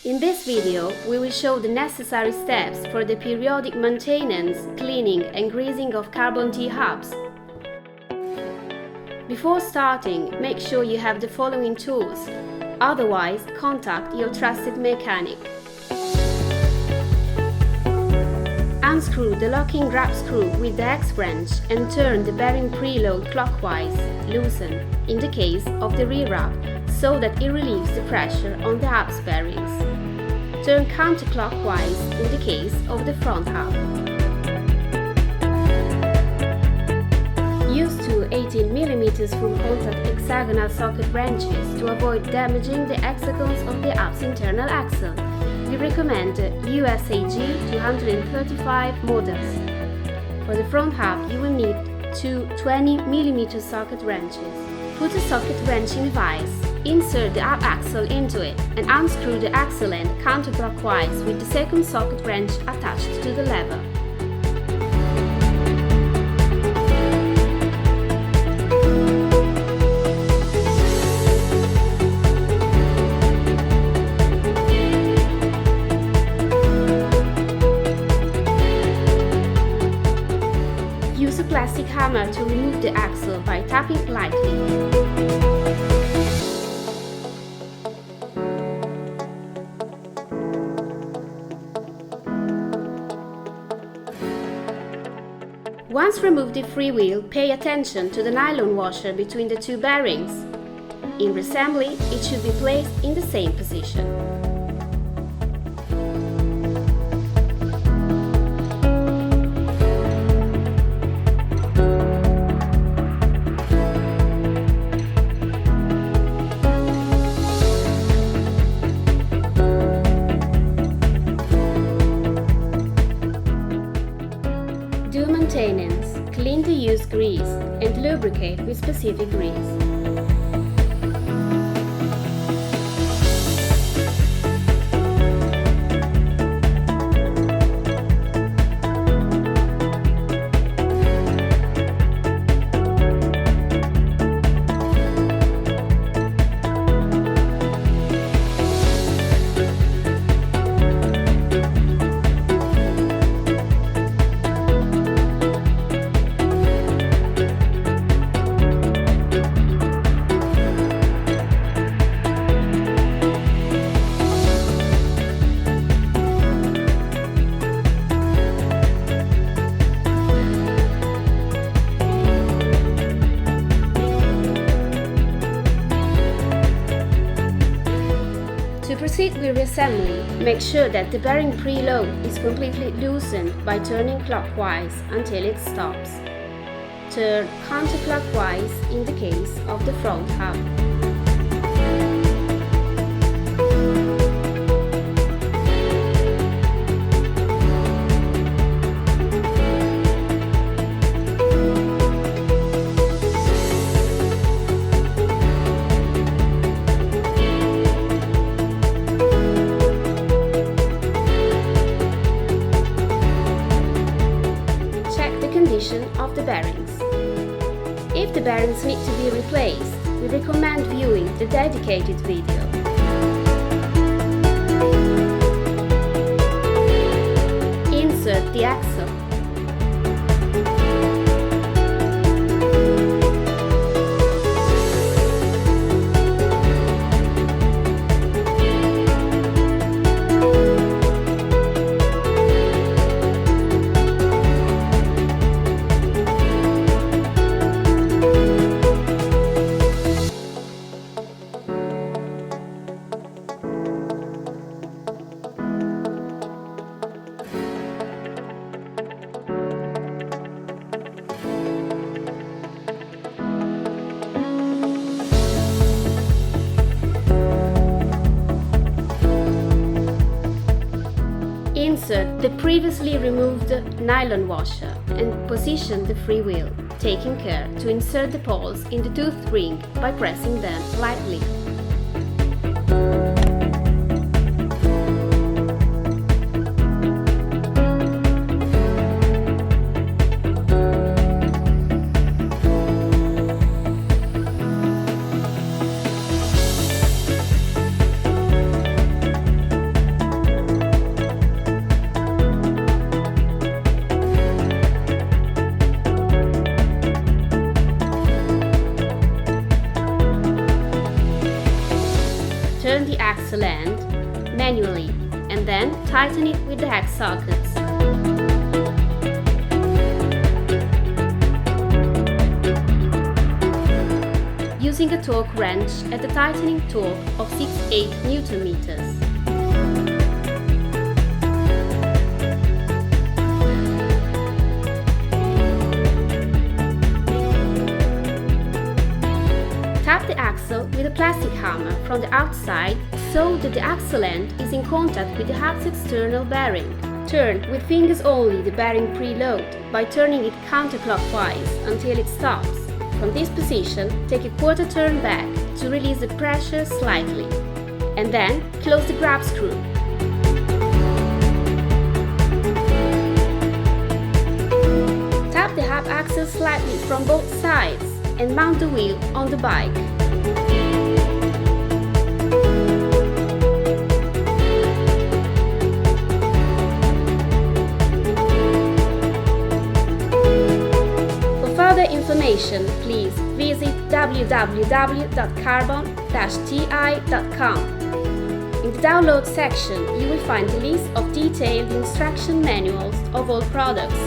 In this video, we will show the necessary steps for the periodic maintenance, cleaning and greasing of carbon T-hubs. Before starting, make sure you have the following tools, otherwise contact your trusted mechanic. Unscrew the locking grub screw with the X wrench and turn the bearing preload clockwise, loosen, in the case of the rear hub, so that it relieves the pressure on the hub's bearings. Turn counterclockwise in the case of the front hub. Use two 18mm full contact hexagonal socket wrenches to avoid damaging the hexagons of the hub's internal axle. We recommend the USAG 235 models. For the front hub, you will need two 20mm socket wrenches. Put a socket wrench in a vise, insert the hub axle into it, and unscrew the axle end counterclockwise with the second socket wrench attached to the lever. Use a plastic hammer to remove the axle by tapping lightly. Once removed the freewheel, pay attention to the nylon washer between the two bearings. In Reassembly, it should be placed in the same position. Do maintenance, clean the used grease and lubricate with specific grease. To proceed with reassembly, make sure that the bearing preload is completely loosened by turning clockwise until it stops. Turn counterclockwise in the case of the front hub. Of the bearings. If the bearings need to be replaced, we recommend viewing the dedicated video. Insert the axle. Insert the previously removed nylon washer and position the freewheel, taking care to insert the poles in the tooth ring by pressing them lightly. axle end manually and then tighten it with the hex sockets. Using a torque wrench at the tightening torque of 6/8 Nm. Tap the axle with a plastic hammer from the outside so that the axle end is in contact with the hub's external bearing. Turn with fingers only the bearing preload by turning it counterclockwise until it stops. From this position, take a quarter turn back to release the pressure slightly, and then close the grub screw. Tap the hub axle slightly from both sides and mount the wheel on the bike. For further information, please visit www.carbon-ti.com. In the download section, you will find a list of detailed instruction manuals of all products.